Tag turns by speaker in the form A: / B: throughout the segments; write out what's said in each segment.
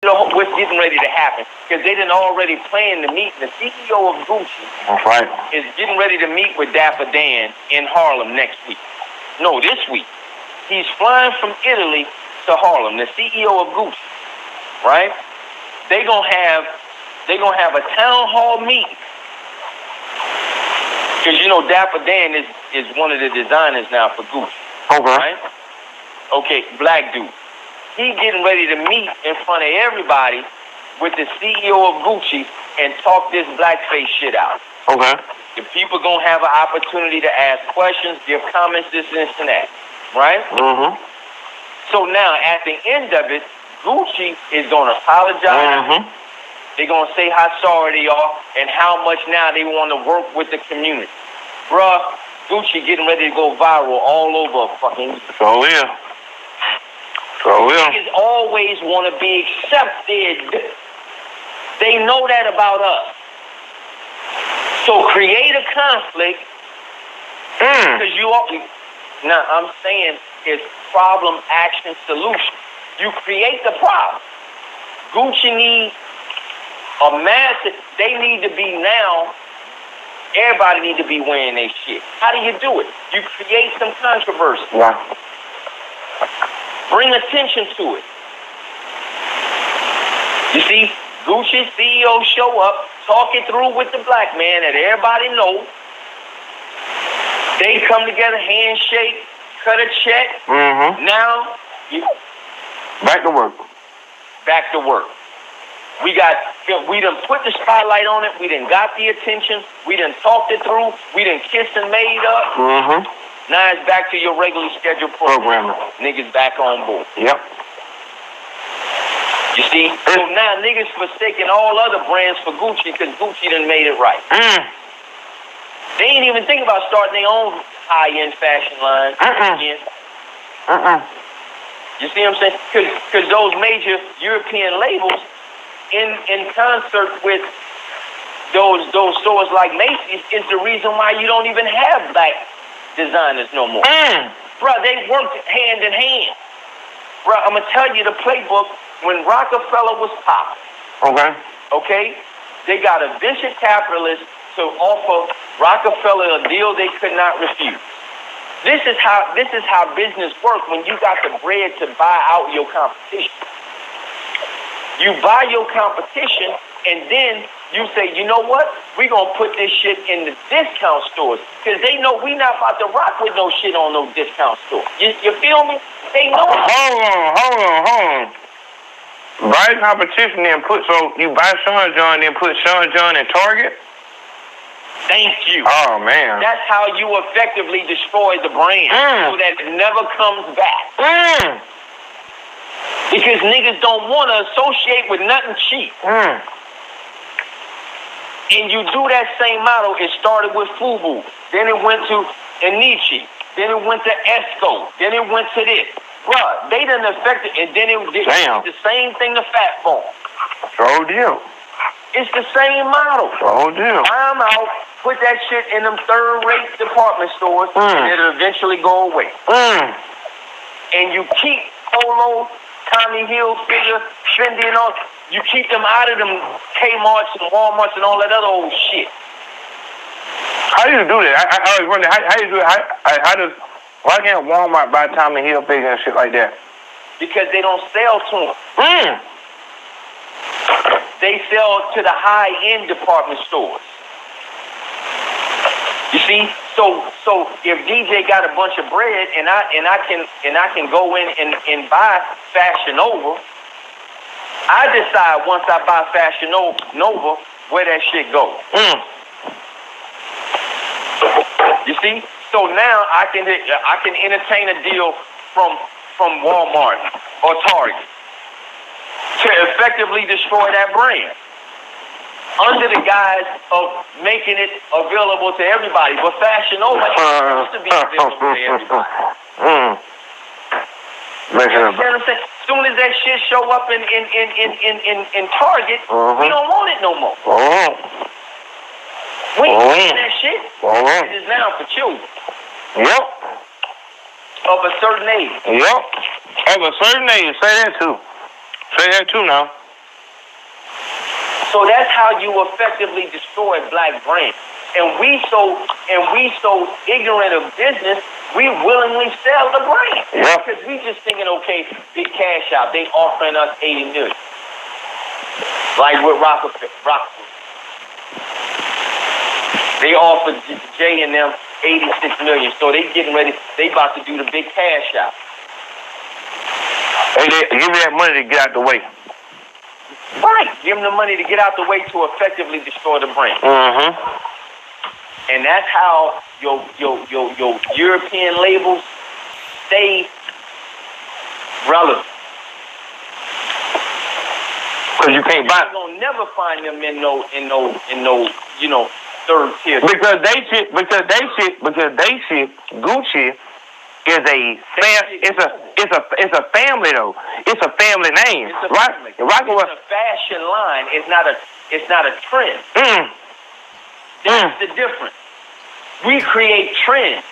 A: what's getting ready to happen because they done already planned to meet. The CEO of Gucci is getting ready to meet with Dapper Dan in Harlem next week. No, this week. He's flying from Italy to Harlem. The CEO of Gucci, right? They're gonna have a town hall meeting because Dapper Dan is one of the designers now for Gucci.
B: Okay.
A: Right? Okay, black dude. He getting ready to meet in front of everybody with the CEO of Gucci and talk this blackface shit out.
B: Okay.
A: The people gonna have an opportunity to ask questions, give comments, this and that, right?
B: Mm-hmm.
A: So now, at the end of it, Gucci is gonna apologize.
B: Mm-hmm.
A: They're gonna say how sorry they are and how much now they want to work with the community. Bruh, Gucci getting ready to go viral all over fucking.
B: So yeah. So yeah.
A: Niggas always want to be accepted. They know that about us. So create a conflict. Because now I'm saying it's problem, action, solution. You create the problem. Gucci needs a massive. They need to be now. Everybody need to be wearing their shit. How do you do it? You create some controversy.
B: Yeah.
A: Bring attention to it. You see, Gucci CEO show up, talk it through with the black man that everybody know. They come together, handshake, cut a check.
B: Mm-hmm.
A: Now,
B: back to work.
A: Back to work. We done put the spotlight on it. We done got the attention. We done talked it through. We done kissed and made up.
B: Mm-hmm.
A: Now it's back to your regularly scheduled program. Niggas back on board.
B: Yep.
A: You see? So now niggas forsaking all other brands for Gucci because Gucci done made it right. They ain't even think about starting their own high-end fashion line. You see what I'm saying? Because those major European labels in concert with those stores like Macy's is the reason why you don't even have black designers no more. Bruh, they worked hand in hand. Bruh, I'm going to tell you the playbook when Rockefeller was popping. Okay? They got a venture capitalist to offer Rockefeller a deal they could not refuse. This is how business works when you got the bread to buy out your competition. You buy your competition and then you say, you know what? We're going to put this shit in the discount stores. Because they know we not about to rock with no shit on no discount store. You feel me? They know.
B: Hold on. Buy competition then you buy Sean John then put Sean John in Target?
A: Thank you.
B: Oh, man.
A: That's how you effectively destroy the brand so that it never comes back. Because niggas don't want to associate with nothing cheap. And you do that same model. It started with FUBU. Then it went to Anichi. Then it went to Esco. Then it went to this. Bruh, they done affected, and then it did the same thing to Fat Phone.
B: So deal.
A: It's the same model.
B: So deal.
A: I'm out, put that shit in them third-rate department stores, and it'll eventually go away. And you keep Polo, Tommy Hilfiger, Fendi, and all. You keep them out of them Kmart's and Walmart's and all that other old shit.
B: How do you do that? I always wonder, how do you do it? Why can't Walmart buy Tommy Hilfiger and shit like that?
A: Because they don't sell to them. They sell to the high-end department stores. You see, so if DJ got a bunch of bread and I can go in and buy Fashion Nova, I decide once I buy Fashion Nova where that shit goes. You see, so now I can entertain a deal from Walmart or Target to effectively destroy that brand under the guise of making it available to everybody. But Fashion Nova is supposed to be available to everybody. You understand what I'm saying? As soon as that shit show up in Target, we don't want it no more. We ain't getting that shit. It is now for children.
B: Yep.
A: Of a certain age.
B: Yep. Of a certain age. Say that too now.
A: So that's how you effectively destroy black brands. And we so ignorant of business, we willingly sell the brand.
B: Yep.
A: Because we just thinking, okay, big cash out. They offering us $80 million. Like with Rockefeller. They offered Jay and them $86 million. So they getting ready. They about to do the big cash out.
B: Hey, give me that money to get out the way.
A: Right. Give them the money to get out the way to effectively destroy the brand.
B: Mm-hmm.
A: And that's how your European labels stay relevant.
B: Because you can't buy.
A: You're gonna never find them in no third tier.
B: Because they shit. Gucci is it's a family though. It's a family name.
A: It's a family. It's a fashion line. It's not a trend. That's the difference. We create trends.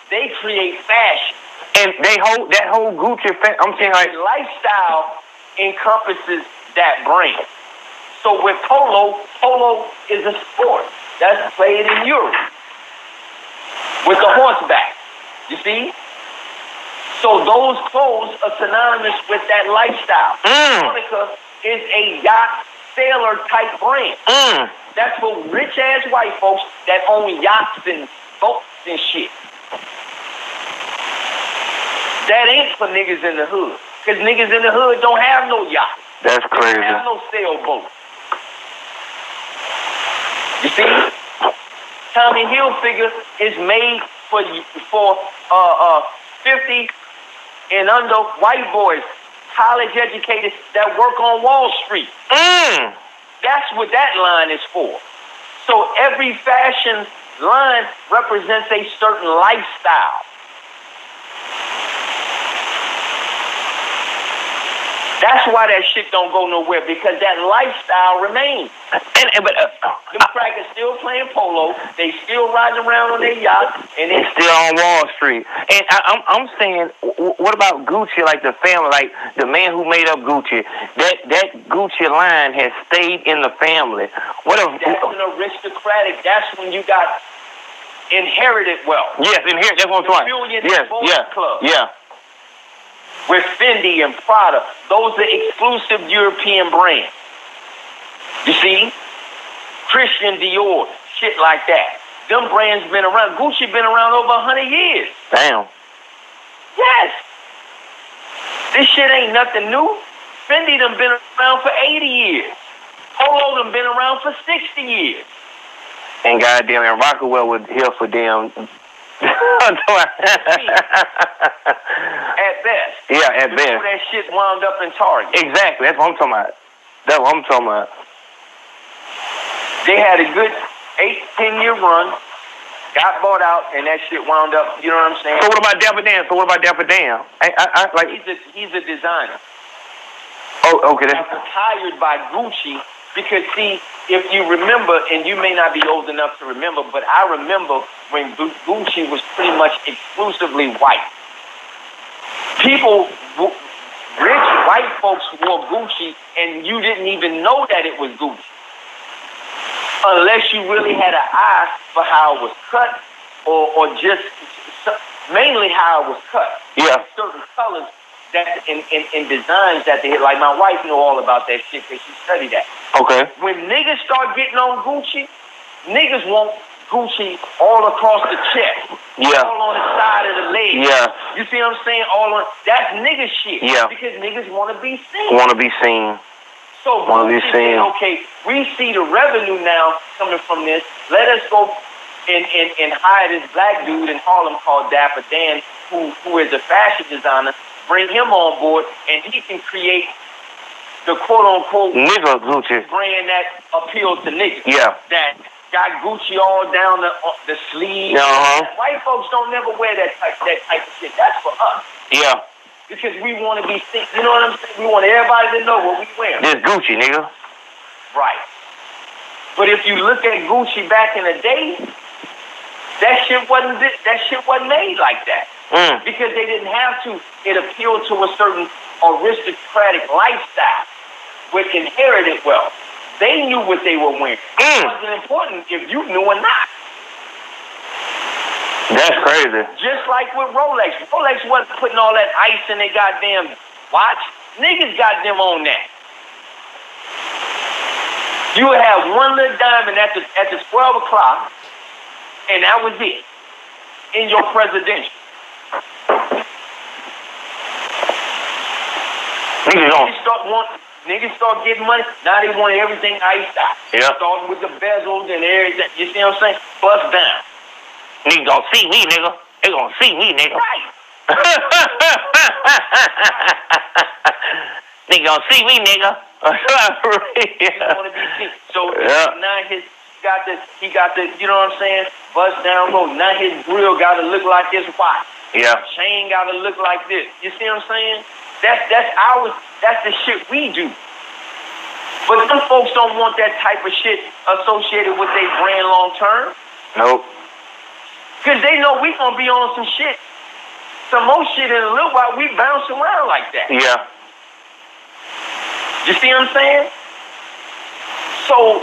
A: They create fashion.
B: And that whole Gucci I'm saying like
A: lifestyle encompasses that brand. So with polo is a sport that's played in Europe with the horseback. You see? So those clothes are synonymous with that lifestyle. Monica is a yacht sailor type brand. That's for rich ass white folks that own yachts and boats and shit. That ain't for niggas in the hood. Because niggas in the hood don't have no yacht.
B: That's crazy.
A: They don't have no sailboat. You see? Tommy Hilfiger is made for 50 and under white boys, college educated that work on Wall Street. That's what that line is for. So every fashion line represents a certain lifestyle. That's why that shit don't go nowhere, because that lifestyle remains. Them crackers still playing polo. They still riding around on their yachts, and they
B: still on Wall Street. And I'm saying, what about Gucci? Like the family, like the man who made up Gucci. That Gucci line has stayed in the family. That's
A: an aristocratic. That's when you got inherited wealth.
B: Yes, inherited. That's what I'm talking. Yes,
A: Club.
B: Yeah.
A: With Fendi and Prada, those are exclusive European brands. You see? Christian Dior, shit like that. Them brands been around. Gucci been around over 100 years.
B: Damn.
A: Yes. This shit ain't nothing new. Fendi done been around for 80 years. Polo done been around for 60 years.
B: And goddamn, and Rockefeller was here for them.
A: At best.
B: Yeah, at best.
A: That shit wound up in Target.
B: Exactly. That's what I'm talking about.
A: They had a good 8-10 year run, got bought out, and that shit wound up. You know what I'm saying?
B: So what about Dapper Dan? I like.
A: He's a designer.
B: Oh, okay.
A: That's retired by Gucci because see, if you remember, and you may not be old enough to remember, but I remember when Gucci was pretty much exclusively white. Rich white folks wore Gucci, and you didn't even know that it was Gucci. Unless you really had an eye for how it was cut, or just mainly how it was cut.
B: Yeah.
A: Certain colors that in designs that they hit. Like my wife know all about that shit because she studied that.
B: Okay.
A: When niggas start getting on Gucci, niggas want Gucci all across the chest.
B: Yeah.
A: All on the side of the leg.
B: Yeah.
A: You see what I'm saying? That's nigga shit.
B: Yeah.
A: Because niggas want to be seen. So Gucci said, okay, we see the revenue now coming from this. Let us go and hire this black dude in Harlem called Dapper Dan, who is a fashion designer. Bring him on board, and he can create the quote-unquote
B: nigga Gucci
A: brand that appeals to niggas.
B: Yeah.
A: That got Gucci all down the sleeve. White folks don't never wear that type of shit. That's for us.
B: Yeah.
A: Because we want to be seen. You know what I'm saying? We want everybody to know what we wear.
B: This Gucci, nigga.
A: Right. But if you look at Gucci back in the day, that shit wasn't made like that. Because they didn't have to. It appealed to a certain aristocratic lifestyle with inherited wealth. They knew what they were wearing. It wasn't important if you knew or not.
B: That's crazy.
A: Just like with Rolex. Rolex wasn't putting all that ice in their goddamn watch. Niggas got them on that. You would have one little diamond at the 12 o'clock, and that was it in your presidential. Niggas start getting money. Now they want everything iced out.
B: Yeah.
A: Starting with the bezels and everything. You see what I'm saying? Bust down.
B: Niggas gonna see me, nigga. They gonna see me, nigga.
A: Right.
B: Nigga gonna see me, nigga.
A: Want to be seen. So now he got the, you know what I'm saying? Bust down road. Now his grill got to look like his watch.
B: Yeah.
A: Chain got to look like this. You see what I'm saying? That's the shit we do. But some folks don't want that type of shit associated with their brand long term.
B: Nope.
A: Because they know we gonna be on some shit. Some more shit in a little while, we bounce around like that.
B: Yeah.
A: You see what I'm saying? So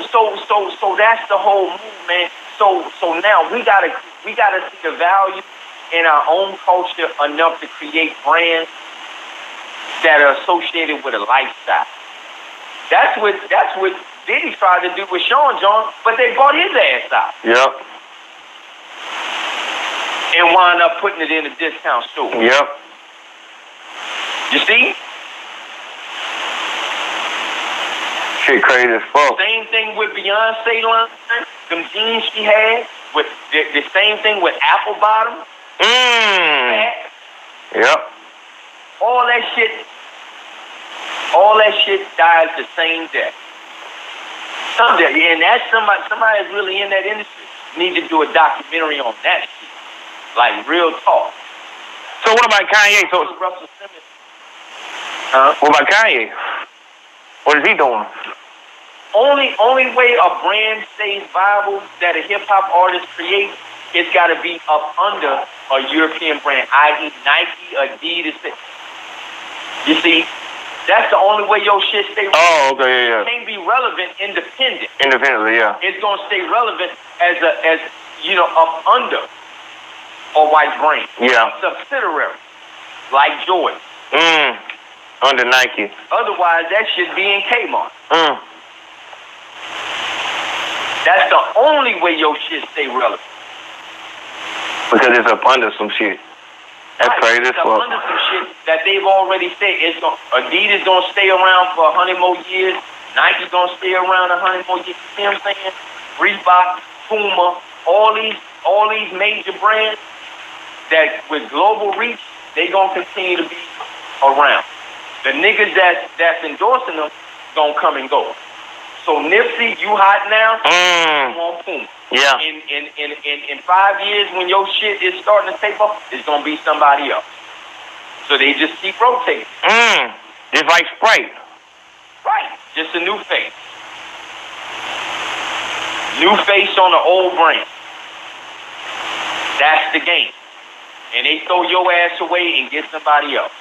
A: that's the whole move, man. So now we gotta see the value in our own culture enough to create brands that are associated with a lifestyle. That's what Diddy tried to do with Sean John, but they bought his ass out.
B: Yep.
A: And wound up putting it in a discount store.
B: Yep.
A: You see?
B: Shit crazy as fuck.
A: Same thing with Beyonce line, them jeans she had, with the same thing with Apple Bottom.
B: Yep.
A: All that shit dies the same day. Someday, and that's somebody that's really in that industry need to do a documentary on that shit. Like real talk.
B: So what about Kanye?
A: Russell Simmons.
B: What about Kanye? What is he doing?
A: Only way a brand stays viable that a hip hop artist creates, it's got to be up under a European brand, i.e. Nike, Adidas. You see, that's the only way your shit stay relevant.
B: Oh, okay, yeah.
A: It can't be relevant independent.
B: Independently, yeah.
A: It's gonna stay relevant as up under a white brand.
B: Yeah.
A: A subsidiary, like Jordan.
B: Under Nike.
A: Otherwise, that should be in Kmart. That's the only way your shit stay relevant.
B: Because it's up under some shit. That's crazy as fuck.
A: It's up under some shit that they've already said. Adidas gonna stay around for 100 more years. Nike gonna stay around 100 more years. You see what I'm saying? Reebok, Puma, all these major brands that with global reach, they gonna continue to be around. The niggas that's endorsing them gonna come and go. So Nipsey, you hot now? You on Puma.
B: Yeah.
A: In 5 years, when your shit is starting to take off, it's gonna be somebody else. So they just keep rotating.
B: Just like Sprite.
A: Right. Just a new face. New face on the old brand. That's the game. And they throw your ass away and get somebody else.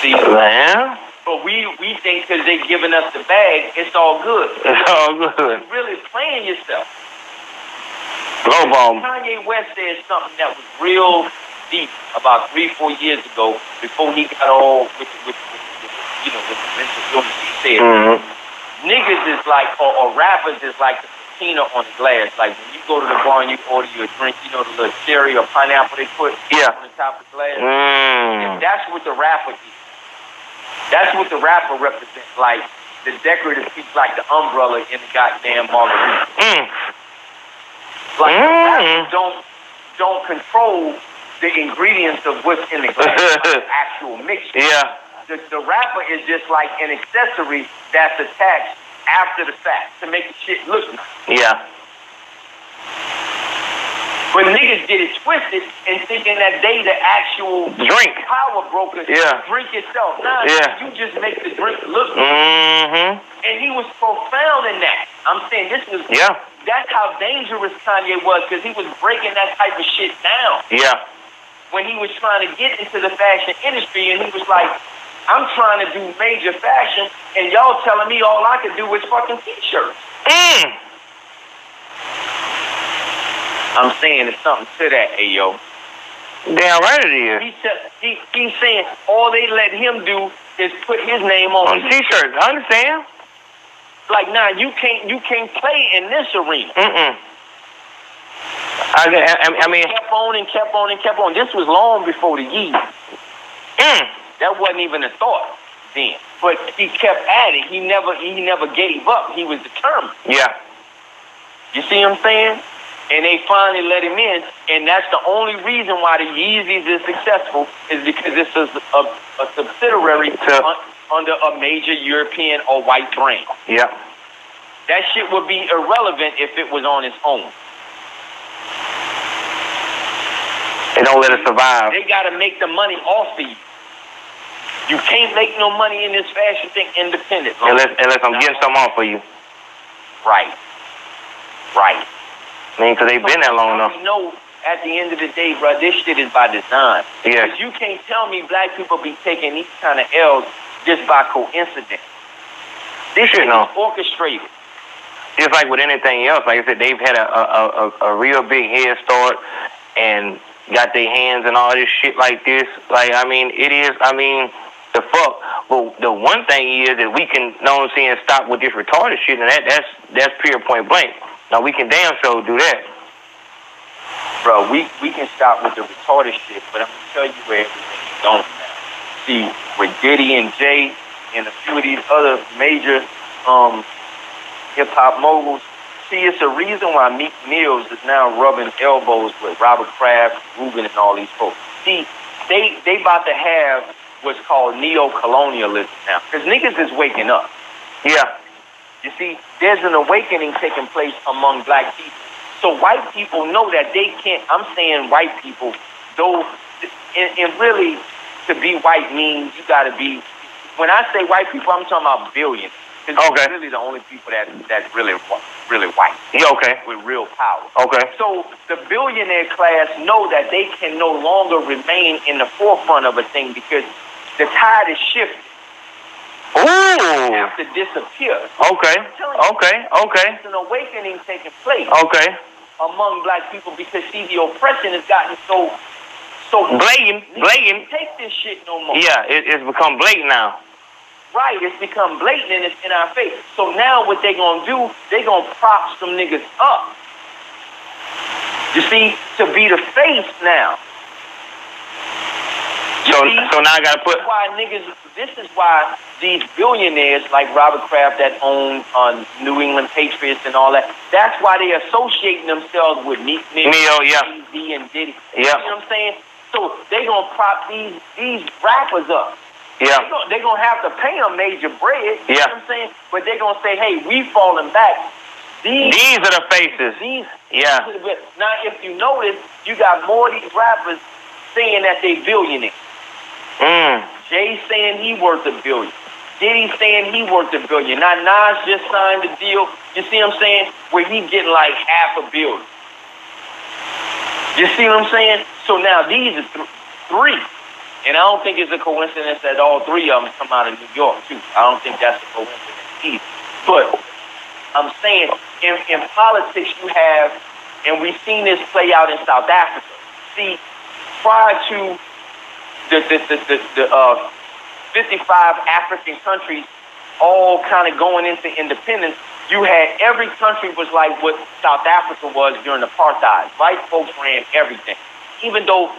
A: See?
B: Man.
A: But we think because they're giving us the bag, it's all good.
B: It's all good.
A: You're really playing yourself.
B: Low bomb.
A: Kanye West said something that was real deep about 3-4 years ago before he got all with the mental illness. He said, niggas is like, or rappers is like the patina on the glass. Like when you go to the bar and you order you a drink, you know the little cherry or pineapple they put on the top of the glass? That's what the rapper did. That's what the rapper represents, like the decorative piece, like the umbrella in the goddamn margarita. Like the rapper don't control the ingredients of what's in the glass, like the actual mixture.
B: Yeah.
A: The rapper is just like an accessory that's attached after the fact to make the shit look nice.
B: Yeah.
A: But niggas get it twisted and thinking that they the actual
B: drink
A: power brokers. Drink yourself. Nah, you just make the drink look good. And he was profound in that. I'm saying this was that's how dangerous Kanye was, because he was breaking that type of shit down.
B: Yeah.
A: When he was trying to get into the fashion industry, and he was like, I'm trying to do major fashion, and y'all telling me all I could do is fucking t-shirts. I'm saying there's something to that, Ayo.
B: Damn right it is.
A: He's saying all they let him do is put his name on
B: t-shirts. I understand.
A: Like, nah, you can't play in this arena.
B: I mean,
A: kept on and kept on and kept on. This was long before the Yeezys. That wasn't even a thought then. But he kept at it. He never gave up. He was determined.
B: Yeah.
A: You see what I'm saying? And they finally let him in, and that's the only reason why the Yeezys is successful is because this is a subsidiary under a major European or white brand.
B: Yeah.
A: That shit would be irrelevant if it was on its own.
B: They don't let it survive.
A: They got to make the money off of you. You can't make no money in this fashion thing independent.
B: Unless I'm getting some off of you.
A: Right.
B: I mean, because they've been that long enough.
A: You know, at the end of the day, bro, this shit is by design.
B: Yeah.
A: Because you can't tell me black people be taking these kind of L's just by coincidence. This shit is orchestrated.
B: Just like with anything else, like I said, they've had a real big head start and got their hands and all this shit like this. Like, I mean, it is, the fuck. But the one thing is that we can, know what I'm saying, stop with this retarded shit, and that's pure point blank. Now, we can damn sure do that.
A: Bro, we can stop with the retarded shit, but I'm going to tell you where everything's going now. See, with Diddy and Jay and a few of these other major hip-hop moguls, see, it's a reason why Meek Mills is now rubbing elbows with Robert Kraft, Rubin, and all these folks. See, they about to have what's called neo-colonialism now, because niggas is waking up.
B: Yeah.
A: You see, there's an awakening taking place among black people. So white people know that they can't, I'm saying white people, though, and really, to be white means you got to be, when I say white people, I'm talking about billions. Because they're really the only people that's really white.
B: Yeah, okay.
A: With real power.
B: Okay.
A: So the billionaire class know that they can no longer remain in the forefront of a thing because the tide is shifting.
B: Ooh.
A: They have to disappear.
B: Okay.
A: It's an awakening taking place.
B: Okay.
A: Among black people because, see, the oppression has gotten so
B: blatant.
A: Take this shit no more.
B: Yeah, it's become blatant now.
A: Right, it's become blatant and it's in our face. So now what they gonna do, they gonna prop some niggas up. You see, to be the face now.
B: So now I gotta put.
A: This is why these billionaires like Robert Kraft that own New England Patriots and all that, that's why they associating themselves with Meek Mill, Jay-Z, and Diddy.
B: Yeah.
A: You know what I'm saying? So they gonna prop these rappers up.
B: Yeah.
A: They're going to have to pay them major bread. You know what I'm saying? But they're going to say, hey, we falling back.
B: These are the faces. Yeah.
A: Now, if you notice, you got more of these rappers saying that they billionaires. Jay saying he worth $1 billion. Diddy saying he worth $1 billion. Now, Nas just signed a deal, you see what I'm saying, where he getting like $500 million. You see what I'm saying? So now these are three. And I don't think it's a coincidence that all three of them come out of New York, too. I don't think that's a coincidence either. But I'm saying in politics you have, and we've seen this play out in South Africa. See, prior to the 55 African countries all kind of going into independence, you had every country was like what South Africa was during apartheid. White folks ran everything. Even though